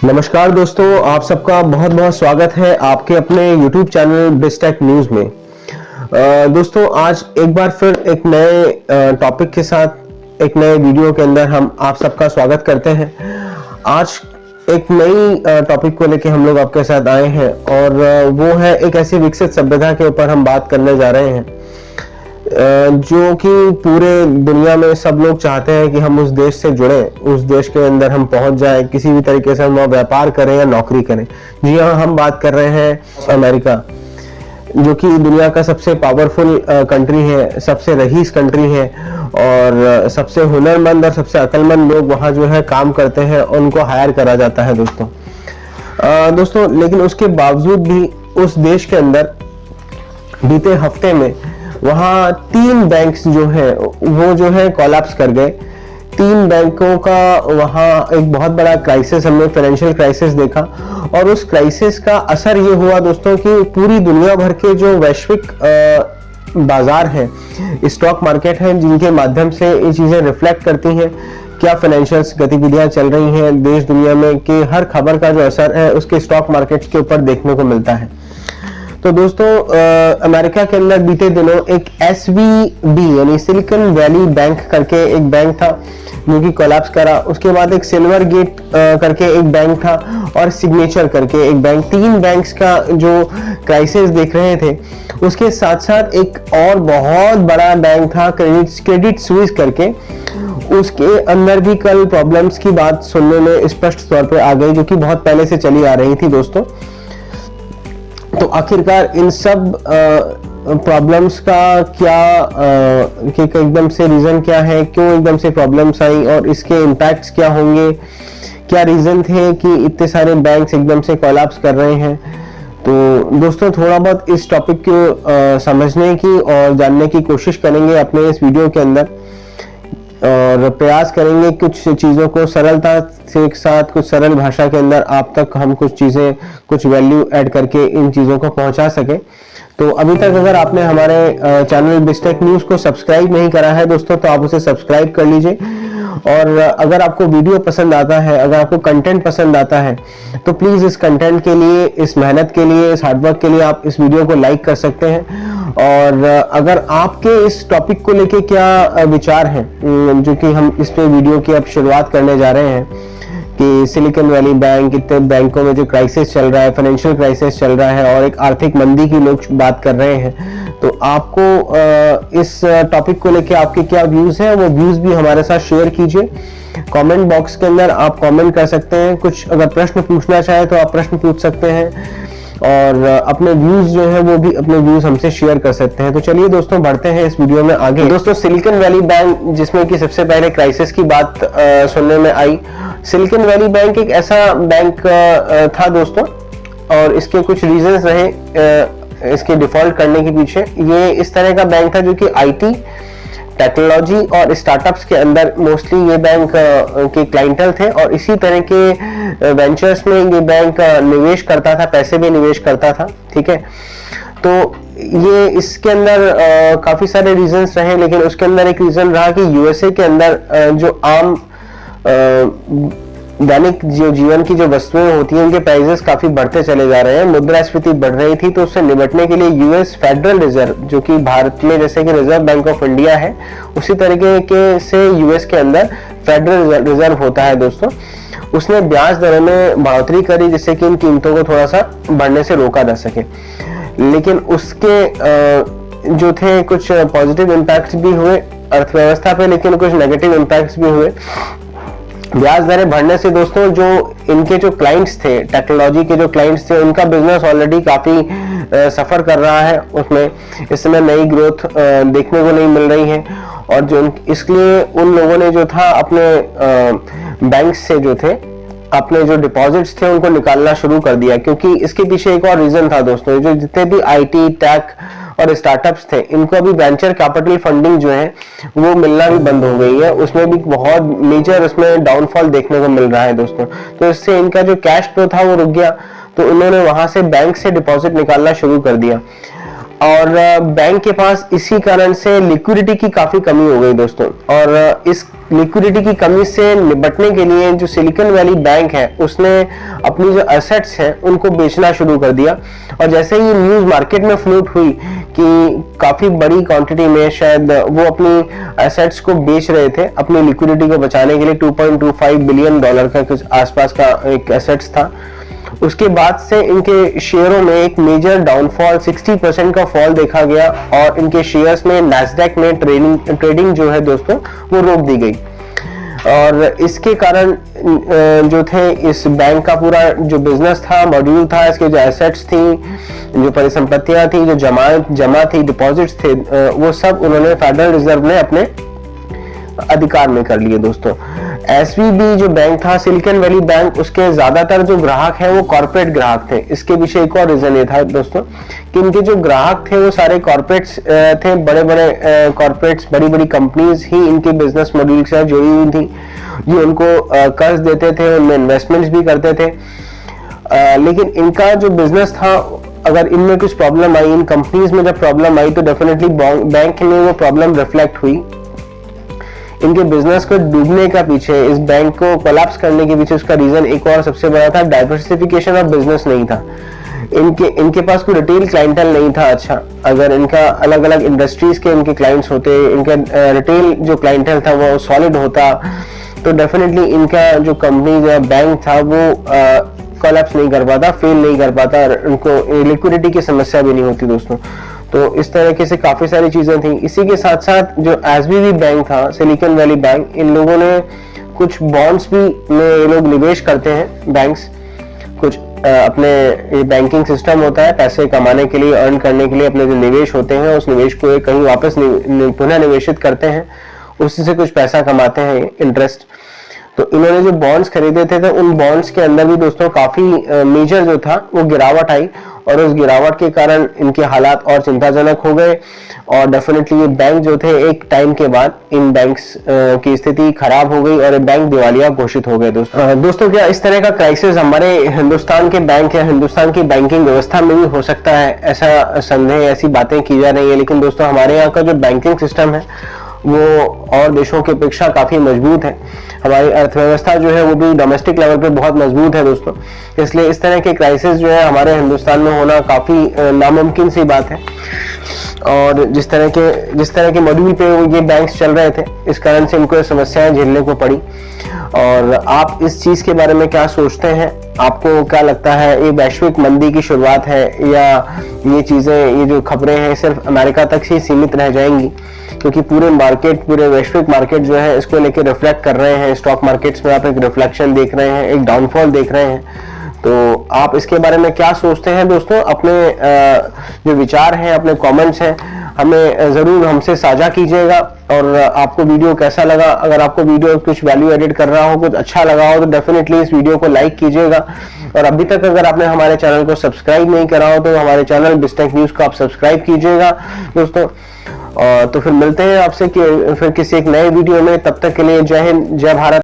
नमस्कार दोस्तों, आप सबका बहुत बहुत स्वागत है आपके अपने YouTube चैनल बिजटेक न्यूज में। दोस्तों, आज एक बार फिर एक नए टॉपिक के साथ एक नए वीडियो के अंदर हम आप सबका स्वागत करते हैं। आज एक नई टॉपिक को लेके हम लोग आपके साथ आए हैं और वो है एक ऐसी विकसित सभ्यता के ऊपर हम बात करने जा रहे हैं जो कि पूरे दुनिया में सब लोग चाहते हैं कि हम उस देश से जुड़े, उस देश के अंदर हम पहुंच जाएं, किसी भी तरीके से हम वहाँ व्यापार करें या नौकरी करें। जी हाँ, हम बात कर रहे हैं अमेरिका, जो कि दुनिया का सबसे पावरफुल कंट्री है, सबसे रईस कंट्री है और सबसे हुनरमंद और सबसे अक्लमंद लोग वहाँ जो है काम करते हैं और उनको हायर करा जाता है दोस्तों। लेकिन उसके बावजूद भी उस देश के अंदर बीते हफ्ते में वहाँ 3 बैंक्स जो है वो जो है कोलैप्स कर गए। 3 बैंकों का वहाँ एक बहुत बड़ा क्राइसिस, हमने फाइनेंशियल क्राइसिस देखा और उस क्राइसिस का असर ये हुआ दोस्तों कि पूरी दुनिया भर के जो वैश्विक बाजार है, स्टॉक मार्केट है, जिनके माध्यम से ये चीजें रिफ्लेक्ट करती हैं क्या फाइनेंशियल गतिविधियां चल रही हैं देश दुनिया में, कि हर खबर का जो असर है उसके स्टॉक मार्केट के ऊपर देखने को मिलता है। तो दोस्तों, अमेरिका के अंदर बीते दिनों एक SVB यानी सिलिकॉन वैली बैंक करके एक बैंक था जो कि कोलैप्स करा। उसके बाद एक सिल्वर गेट करके एक बैंक था और सिग्नेचर करके एक बैंक, 3 बैंक्स का जो क्राइसिस देख रहे थे। उसके साथ साथ एक और बहुत बड़ा बैंक था क्रेडिट स्विस करके, उसके अंदर भी कल प्रॉब्लम्स की बात सुनने में स्पष्ट तौर पे आ गई, जो कि बहुत पहले से चली आ रही थी दोस्तों। तो आखिरकार इन सब प्रॉब्लम्स का क्या कि एकदम से रीजन क्या है, क्यों एकदम से प्रॉब्लम्स आई और इसके इम्पैक्ट्स क्या होंगे, क्या रीजन थे कि इतने सारे बैंक्स एकदम से कोलैप्स कर रहे हैं। तो दोस्तों, थोड़ा बहुत इस टॉपिक को समझने की और जानने की कोशिश करेंगे अपने इस वीडियो के अंदर और प्रयास करेंगे कुछ चीज़ों को सरलता से एक साथ, कुछ सरल भाषा के अंदर आप तक हम कुछ चीज़ें, कुछ वैल्यू ऐड करके इन चीज़ों को पहुंचा सके। तो अभी तक अगर आपने हमारे चैनल बिजटेक न्यूज़ को सब्सक्राइब नहीं करा है दोस्तों, तो आप उसे सब्सक्राइब कर लीजिए। और अगर आपको वीडियो पसंद आता है, अगर आपको कंटेंट पसंद आता है, तो प्लीज़ इस कंटेंट के लिए, इस मेहनत के लिए, इस हार्डवर्क के लिए आप इस वीडियो को लाइक कर सकते हैं। और अगर आपके इस टॉपिक को लेके क्या विचार हैं, जो कि हम इस पे वीडियो की अब शुरुआत करने जा रहे हैं कि सिलिकॉन वैली बैंक, इतने बैंकों में जो क्राइसिस चल रहा है, फाइनेंशियल क्राइसिस चल रहा है और एक आर्थिक मंदी की लोग बात कर रहे हैं, तो आपको इस टॉपिक को लेके आपके क्या व्यूज हैं, वो व्यूज भी हमारे साथ शेयर कीजिए। कमेंट बॉक्स के अंदर आप कमेंट कर सकते हैं, कुछ अगर प्रश्न पूछना चाहे तो आप प्रश्न पूछ सकते हैं और अपने व्यूज जो है वो भी अपने व्यूज हमसे शेयर कर सकते हैं। तो चलिए दोस्तों, बढ़ते हैं इस वीडियो में आगे। दोस्तों, सिलिकॉन वैली बैंक, जिसमें कि सबसे पहले क्राइसिस की बात सुनने में आई। सिलिकॉन वैली बैंक एक ऐसा बैंक था दोस्तों, और इसके कुछ रीजंस रहे इसके डिफॉल्ट करने के पीछे। ये इस तरह का बैंक था जो कि IT, टेक्नोलॉजी और स्टार्टअप्स के अंदर मोस्टली ये बैंक के क्लाइंटल थे और इसी तरह के वेंचर्स में ये बैंक निवेश करता था, पैसे भी निवेश करता था। ठीक है, तो ये इसके अंदर काफी सारे रीजंस रहे, लेकिन उसके अंदर एक रीजन रहा कि USA के अंदर जो आम दैनिक जो जीवन की जो वस्तुएं होती हैं, उनके प्राइसेस काफी बढ़ते चले जा रहे हैं, मुद्रास्फीति बढ़ रही थी। तो उससे निपटने के लिए US फेडरल रिजर्व, जो कि भारत में जैसे कि रिजर्व बैंक ऑफ इंडिया है, उसी तरीके के से US के अंदर फेडरल रिजर्व होता है दोस्तों, उसने ब्याज दरों में बढ़ोतरी करी जिससे कि इन कीमतों को थोड़ा सा बढ़ने से रोका जा सके। लेकिन उसके जो थे कुछ पॉजिटिव इम्पैक्ट्स भी हुए अर्थव्यवस्था पे, लेकिन कुछ नेगेटिव इम्पैक्ट्स भी हुए। ब्याज दरें बढ़ने से दोस्तों, जो इनके जो क्लाइंट्स थे, टेक्नोलॉजी के जो क्लाइंट्स थे, उनका बिजनेस ऑलरेडी काफी सफर कर रहा है, उसमें इस समय नई ग्रोथ देखने को नहीं मिल रही है। और जो इसलिए उन लोगों ने जो था अपने बैंक से जो थे, अपने जो डिपॉजिट्स थे उनको निकालना शुरू कर दिया, क्योंकि इसके पीछे एक और रीजन था दोस्तों। जो जितने भी IT, टेक और स्टार्टअप्स थे, इनको अभी वेंचर कैपिटल फंडिंग जो है वो मिलना भी बंद हो गई है, उसमें भी बहुत मेजर उसमें डाउनफॉल देखने को मिल रहा है दोस्तों। तो इससे इनका जो कैश फ्लो था वो रुक गया, तो उन्होंने वहां से बैंक से डिपॉजिट निकालना शुरू कर दिया। और बैंक के पास इसी कारण से लिक्विडिटी की काफी कमी हो गई दोस्तों। और इस लिक्विडिटी की कमी से निपटने के लिए जो सिलिकॉन वैली बैंक है उसने अपनी जो एसेट्स हैं उनको बेचना शुरू कर दिया। और जैसे ही न्यूज मार्केट में फ्लोट हुई कि काफी बड़ी क्वांटिटी में शायद वो अपनी एसेट्स को बेच रहे थे अपनी लिक्विडिटी को बचाने के लिए, $2.25 बिलियन का कुछ आसपास का एक एसेट्स था, उसके बाद से इनके शेयरों में एक मेजर डाउनफॉल 60% का फॉल देखा गया और इनके शेयर्स में नैस्डैक में ट्रेडिंग जो है दोस्तों वो रोक दी गई। और इसके कारण जो थे इस बैंक का पूरा जो बिजनेस था, मॉड्यूल था, इसके जो एसेट्स थी, जो परिसंपत्तियां थी, जो जमा थी, डिपॉजिट्स थे, वो सब उन्होंने फेडरल रिजर्व ने अपने अधिकार में कर लिए दोस्तों। एसवीबी जो बैंक था, सिलिकॉन वैली बैंक, उसके ज्यादातर जो ग्राहक हैं वो कॉर्पोरेट ग्राहक थे। इसके पीछे एक और रीजन ये था दोस्तों कि इनके जो ग्राहक थे वो सारे कॉर्पोरेट्स थे, बड़े बड़े कॉर्पोरेट्स, बड़ी बड़ी कंपनीज ही इनके बिजनेस मॉड्यूल के साथ जुड़ी हुई थी, जो उनको कर्ज देते थे, उनमें इन्वेस्टमेंट्स भी करते थे। लेकिन इनका जो बिजनेस था, अगर इनमें कुछ प्रॉब्लम आई, इन कंपनीज में जब प्रॉब्लम आई तो डेफिनेटली बैंक में वो प्रॉब्लम रिफ्लेक्ट हुई। इनके बिजनेस को डूबने का पीछे, इस बैंक को कोलैप्स करने के पीछे उसका रीजन एक और सबसे बड़ा था, डाइवर्सिफिकेशन ऑफ बिजनेस नहीं था। इनके पास कोई रिटेल क्लाइंटल नहीं था। अच्छा, अगर इनका अलग अलग इंडस्ट्रीज के इनके क्लाइंट्स होते, इनका रिटेल जो क्लाइंटल था वो सॉलिड होता, तो डेफिनेटली इनका जो कंपनी या बैंक था वो कोलैप्स नहीं कर पाता, फेल नहीं कर पाता, उनको लिक्विडिटी की समस्या भी नहीं होती दोस्तों। तो इस तरीके से काफी सारी चीजें थी। इसी के साथ साथ जो एसवीबी बैंक था, सिलिकॉन वैली बैंक, इन लोगों ने कुछ बॉन्ड्स भी में ये लोग निवेश करते हैं, बैंक्स कुछ अपने बैंकिंग सिस्टम होता है, पैसे कमाने के लिए, अर्न करने के लिए अपने जो निवेश होते हैं उस निवेश को कहीं वापस पुनः निवेशित करते हैं, उसी से कुछ पैसा कमाते हैं, इंटरेस्ट। तो इन्होंने जो बॉन्ड्स खरीदे थे तो उन बॉन्ड्स के अंदर भी दोस्तों काफी मेजर जो था वो गिरावट आई और उस गिरावट के कारण इनके हालात और चिंताजनक हो गए। और डेफिनेटली ये बैंक जो थे एक टाइम के बाद इन बैंक्स की स्थिति खराब हो गई और ये बैंक दिवालिया घोषित हो गए दोस्तों। क्या इस तरह का क्राइसिस हमारे हिंदुस्तान के बैंक या हिंदुस्तान की बैंकिंग व्यवस्था में भी हो सकता है? ऐसा संदेह, ऐसी बातें की जा रही है, लेकिन दोस्तों हमारे यहाँ का जो बैंकिंग सिस्टम है वो और देशों की अपेक्षा काफी मजबूत है। हमारी अर्थव्यवस्था जो है वो भी डोमेस्टिक लेवल पे बहुत मजबूत है दोस्तों, इसलिए इस तरह के क्राइसिस जो है हमारे हिंदुस्तान में होना काफी नामुमकिन सी बात है। और जिस तरह के मॉड्यूल पे ये बैंक्स चल रहे थे, इस कारण से इनको समस्याएं झेलने को पड़ी। और आप इस चीज के बारे में क्या सोचते हैं? आपको क्या लगता है, ये वैश्विक मंदी की शुरुआत है या ये चीजें, ये जो खबरें हैं सिर्फ अमेरिका तक ही सीमित रह जाएंगी? क्योंकि पूरे वैश्विक मार्केट जो है इसको लेकर रिफ्लेक्ट कर रहे हैं। स्टॉक मार्केट्स में आप एक रिफ्लेक्शन देख रहे हैं, एक डाउनफॉल देख रहे हैं। तो आप इसके बारे में क्या सोचते हैं दोस्तों? अपने जो विचार हैं, अपने कमेंट्स हैं, हमें जरूर हमसे साझा कीजिएगा। और आपको वीडियो कैसा लगा? अगर आपको वीडियो कुछ वैल्यू एडिट कर रहा हो, कुछ अच्छा लगा हो, तो डेफिनेटली इस वीडियो को लाइक कीजिएगा। और अभी तक अगर आपने हमारे चैनल को सब्सक्राइब नहीं करा हो तो हमारे चैनल बिजटेक न्यूज को आप सब्सक्राइब कीजिएगा दोस्तों। और तो फिर मिलते हैं आपसे फिर किसी एक नए वीडियो में। तब तक के लिए जय हिंद, जय भारत।